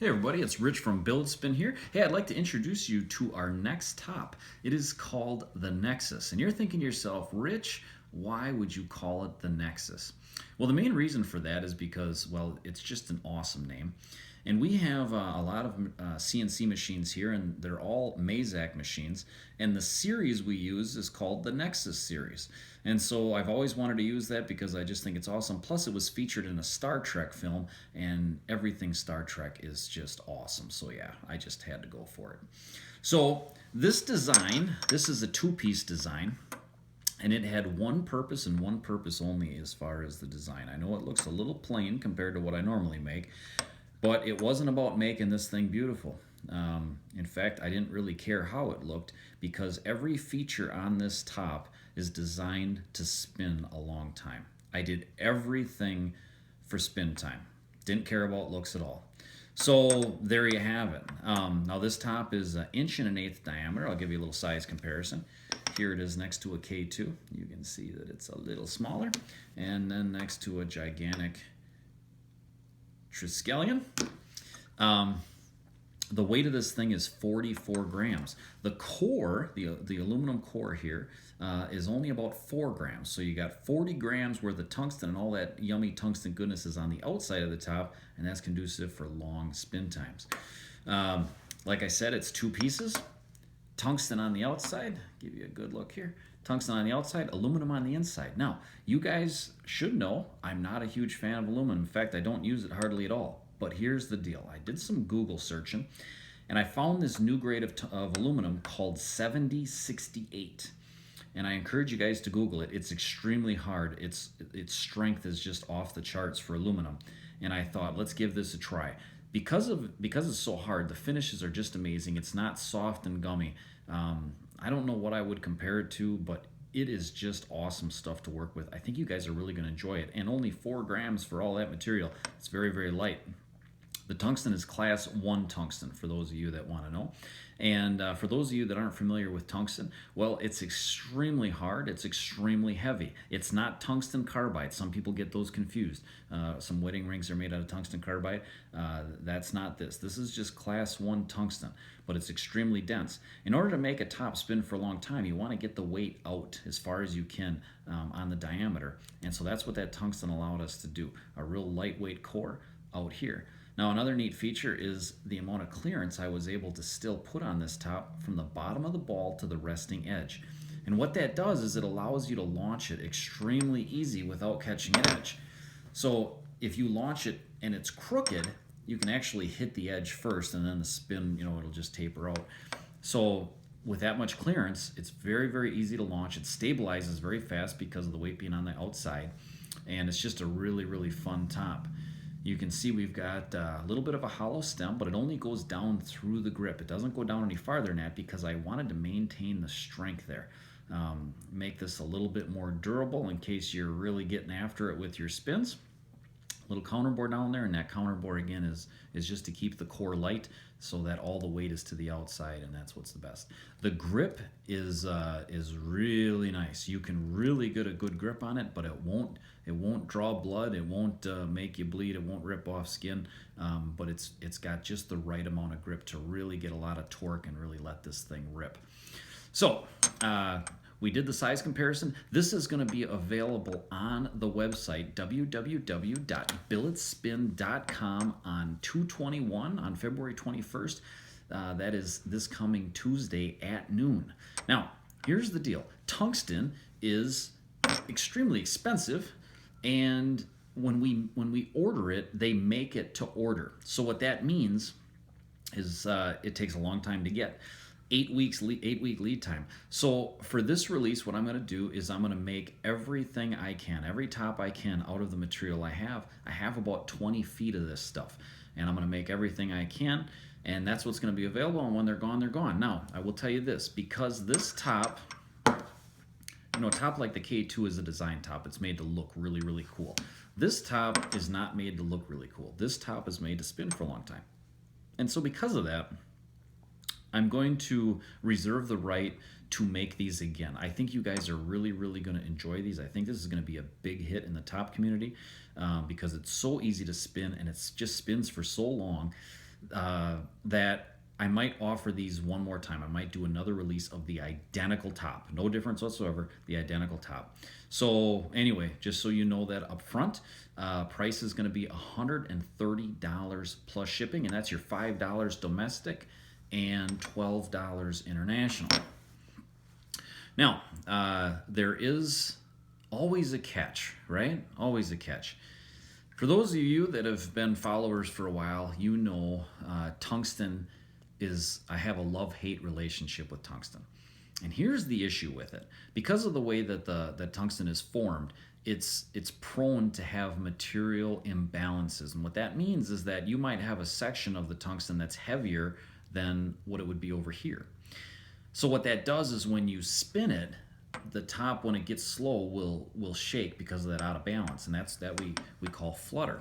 Hey everybody, it's Rich from BilletSPIN here. Hey, I'd like to introduce you to our next top. It is called the Nexus. And you're thinking to yourself, Rich, why would you call it the Nexus? Well, the main reason for that is because, well, it's just an awesome name. And we have a lot of CNC machines here, and they're all Mazak machines. And the series we use is called the Nexus series. And so I've always wanted to use that because I just think it's awesome. Plus, it was featured in a Star Trek film, and everything Star Trek is just awesome. So yeah, I just had to go for it. So this design, this is a two-piece design. And it had one purpose and one purpose only as far as the design. I know it looks a little plain compared to what I normally make, but it wasn't about making this thing beautiful. In fact, I didn't really care how it looked because every feature on this top is designed to spin a long time. I did everything for spin time. Didn't care about looks at all. So there you have it. Now this top is 1.1 inch diameter. I'll give you a little size comparison. Here it is next to a K2. You can see that it's a little smaller. And then next to a gigantic Triskelion. The weight of this thing is 44 grams. The core, the aluminum core here, is only about 4 grams. So you got 40 grams worth of tungsten, and all that yummy tungsten goodness is on the outside of the top, and that's conducive for long spin times. Like I said, it's two pieces. Tungsten on the outside, give you a good look here. Tungsten on the outside, aluminum on the inside. Now, you guys should know I'm not a huge fan of aluminum. In fact, I don't use it hardly at all. But here's the deal. I did some Google searching, and I found this new grade of aluminum called 7068. And I encourage you guys to Google it. It's extremely hard. Its strength is just off the charts for aluminum. And I thought, let's give this a try. Because it's so hard, the finishes are just amazing. It's not soft and gummy. I don't know what I would compare it to, but it is just awesome stuff to work with. I think you guys are really going to enjoy it. And only 4 grams for all that material. It's very, very light. The tungsten is class 1 tungsten, for those of you that want to know. And for those of you that aren't familiar with tungsten, well, it's extremely hard. It's extremely heavy. It's not tungsten carbide. Some people get those confused. Some wedding rings are made out of tungsten carbide. That's not this. This is just class 1 tungsten, but it's extremely dense. In order to make a top spin for a long time, you want to get the weight out as far as you can on the diameter. And so that's what that tungsten allowed us to do, a real lightweight core out here. Now, another neat feature is the amount of clearance I was able to still put on this top from the bottom of the ball to the resting edge. And what that does is it allows you to launch it extremely easy without catching an edge. So if you launch it and it's crooked, you can actually hit the edge first, and then the spin, it'll just taper out. So with that much clearance, it's very, very easy to launch. It stabilizes very fast because of the weight being on the outside. And it's just a really, really fun top. You can see we've got a little bit of a hollow stem, but it only goes down through the grip. It doesn't go down any farther than that because I wanted to maintain the strength there. Make this a little bit more durable in case you're really getting after it with your spins. Little counterbore down there, and that counterbore again is just to keep the core light so that all the weight is to the outside, and that's what's the best. The grip is really nice. You can really get a good grip on it, but it won't draw blood. It won't make you bleed. It won't rip off skin. But it's got just the right amount of grip to really get a lot of torque and really let this thing rip. So we did the size comparison. This is going to be available on the website www.billetspin.com on 2/21 on February 21st. That is this coming Tuesday at noon. Now, here's the deal. Tungsten is extremely expensive, and when we order it, they make it to order. So what that means is it takes a long time to get. 8 week lead time. So for this release, what I'm going to do is I'm going to make everything I can, every top I can out of the material I have. I have about 20 feet of this stuff, and I'm going to make everything I can, and that's what's going to be available, and when they're gone, they're gone. Now, I will tell you this, because this top, a top like the K2 is a design top. It's made to look really, really cool. This top is not made to look really cool. This top is made to spin for a long time. And so because of that, I'm going to reserve the right to make these again. I think you guys are really, really going to enjoy these. I think this is going to be a big hit in the top community because it's so easy to spin, and it just spins for so long that I might offer these one more time. I might do another release of the identical top. No difference whatsoever, the identical top. So anyway, just so you know that up front, price is going to be $130 plus shipping, and that's your $5 domestic and $12 international. Now, there is always a catch, right? Always a catch. For those of you that have been followers for a while, you know tungsten is, I have a love-hate relationship with tungsten. And here's the issue with it. Because of the way that the tungsten is formed, it's prone to have material imbalances. And what that means is that you might have a section of the tungsten that's heavier than what it would be over here. So what that does is when you spin it, the top, when it gets slow, will shake because of that out of balance, and that we call flutter.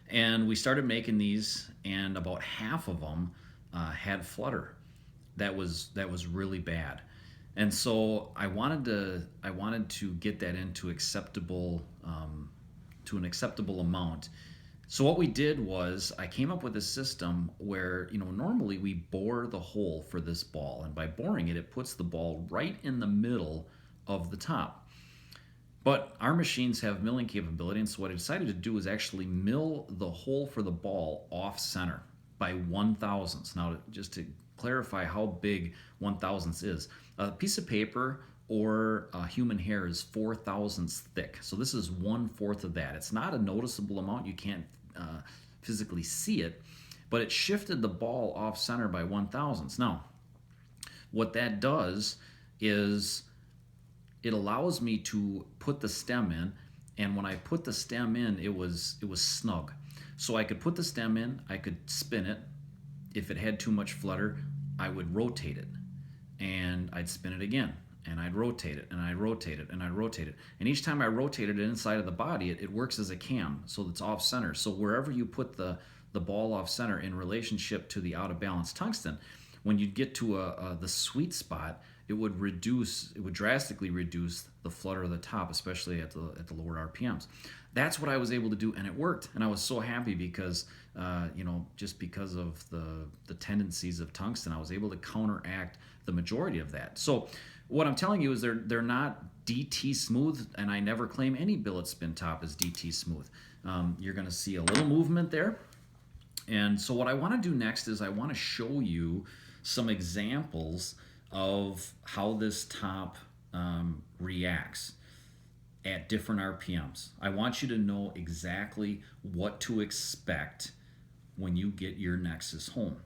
And we started making these, and about half of them had flutter. That was really bad. And so I wanted to get that into acceptable to an acceptable amount. So what we did was I came up with a system where, normally we bore the hole for this ball, and by boring it, it puts the ball right in the middle of the top. But our machines have milling capability, and so what I decided to do is actually mill the hole for the ball off center by 1/1000. Now, just to clarify how big 1/1000 is, a piece of paper or human hair is 4/1000 thick. So this is 1/4 of that. It's not a noticeable amount. You can't physically see it, but it shifted the ball off center by 1/1000. Now, what that does is it allows me to put the stem in, and when I put the stem in, it was snug. So I could put the stem in, I could spin it. If it had too much flutter, I would rotate it, and I'd spin it again, and I'd rotate it, and I'd rotate it, and I'd rotate it. And each time I rotated it inside of the body, it works as a cam, so it's off center. So wherever you put the ball off center in relationship to the out of balance tungsten, when you get to the sweet spot, it would drastically reduce the flutter of the top, especially at the lower RPMs. That's what I was able to do, and it worked. And I was so happy because, just because of the tendencies of tungsten, I was able to counteract the majority of that. So what I'm telling you is they're not DT smooth, and I never claim any billet spin top is DT smooth. You're going to see a little movement there. And so what I want to do next is I want to show you some examples of how this top reacts at different RPMs. I want you to know exactly what to expect when you get your Nexus home.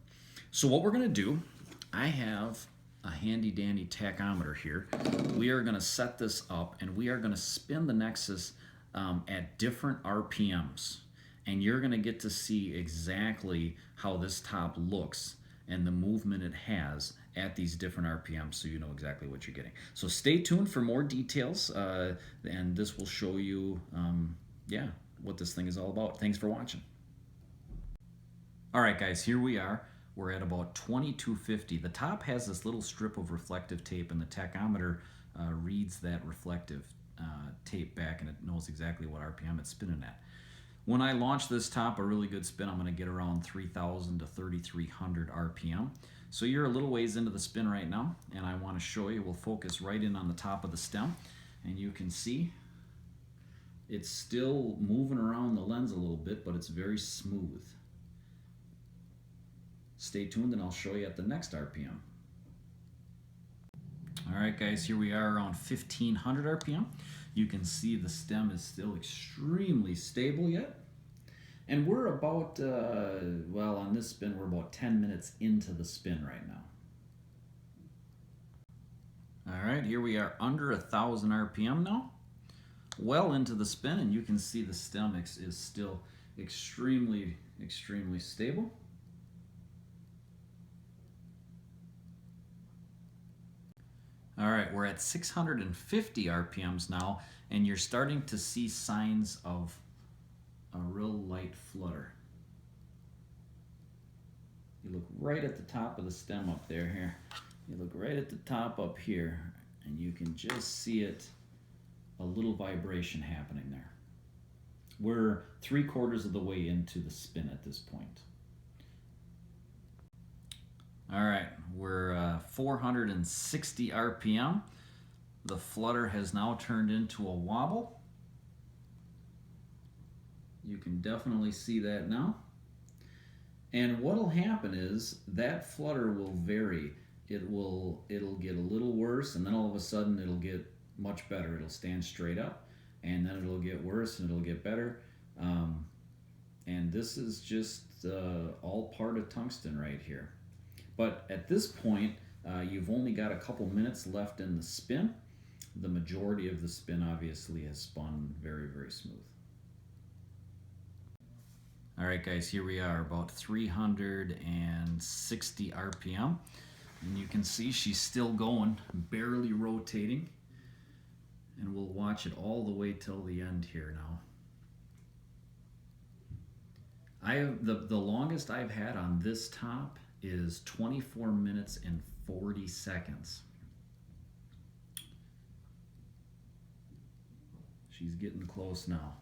So what we're going to do, I have a handy dandy tachometer here. We are going to set this up, and we are going to spin the Nexus at different RPMs, and you're going to get to see exactly how this top looks and the movement it has at these different RPMs, so you know exactly what you're getting. So stay tuned for more details, and this will show you what this thing is all about. Thanks for watching. All right, guys, here we are. We're at about 2250. The top has this little strip of reflective tape, and the tachometer reads that reflective tape back, and it knows exactly what RPM it's spinning at. When I launch this top, a really good spin, I'm going to get around 3,000 to 3,300 RPM. So you're a little ways into the spin right now, and I want to show you. We'll focus right in on the top of the stem, and you can see it's still moving around the lens a little bit, but it's very smooth. Stay tuned, and I'll show you at the next RPM. All right, guys, here we are around 1,500 RPM. You can see the stem is still extremely stable yet. And we're about, on this spin, we're about 10 minutes into the spin right now. All right, here we are under 1,000 RPM now. Well into the spin, and you can see the stem is still extremely, extremely stable. All right, we're at 650 RPMs now, and you're starting to see signs of a real light flutter. You look right at the top of the stem up there here. You look right at the top up here, and you can just see it, a little vibration happening there. We're 3/4 of the way into the spin at this point. All right, we're 460 RPM. The flutter has now turned into a wobble. You can definitely see that now. And what'll happen is that flutter will vary. It'll get a little worse, and then all of a sudden it'll get much better. It'll stand straight up, and then it'll get worse, and it'll get better. And this is just all part of tungsten right here. But at this point, you've only got a couple minutes left in the spin. The majority of the spin obviously has spun very, very smooth. All right, guys, here we are, about 360 RPM. And you can see she's still going, barely rotating. And we'll watch it all the way till the end here now. The longest I've had on this top is 24 minutes and 40 seconds. She's getting close now.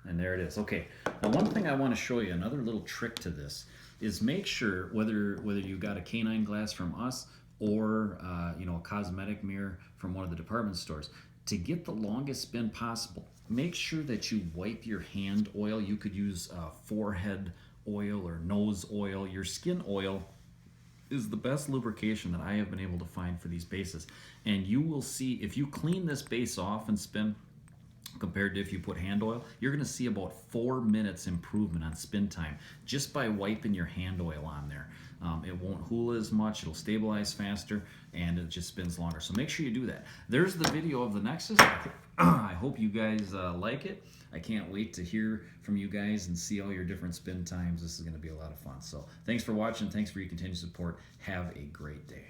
And there it is. Okay, now one thing I want to show you, another little trick to this, is make sure whether you got a canine glass from us or you know, a cosmetic mirror from one of the department stores, to get the longest spin possible, make sure that you wipe your hand oil. You could use forehead oil or nose oil. Your skin oil is the best lubrication that I have been able to find for these bases. And you will see, if you clean this base off and spin, compared to if you put hand oil, you're going to see about 4 minutes improvement on spin time just by wiping your hand oil on there. It won't hula as much, it'll stabilize faster, and it just spins longer. So make sure you do that. There's the video of the Nexus. I hope you guys like it. I can't wait to hear from you guys and see all your different spin times. This is going to be a lot of fun. So thanks for watching. Thanks for your continued support. Have a great day.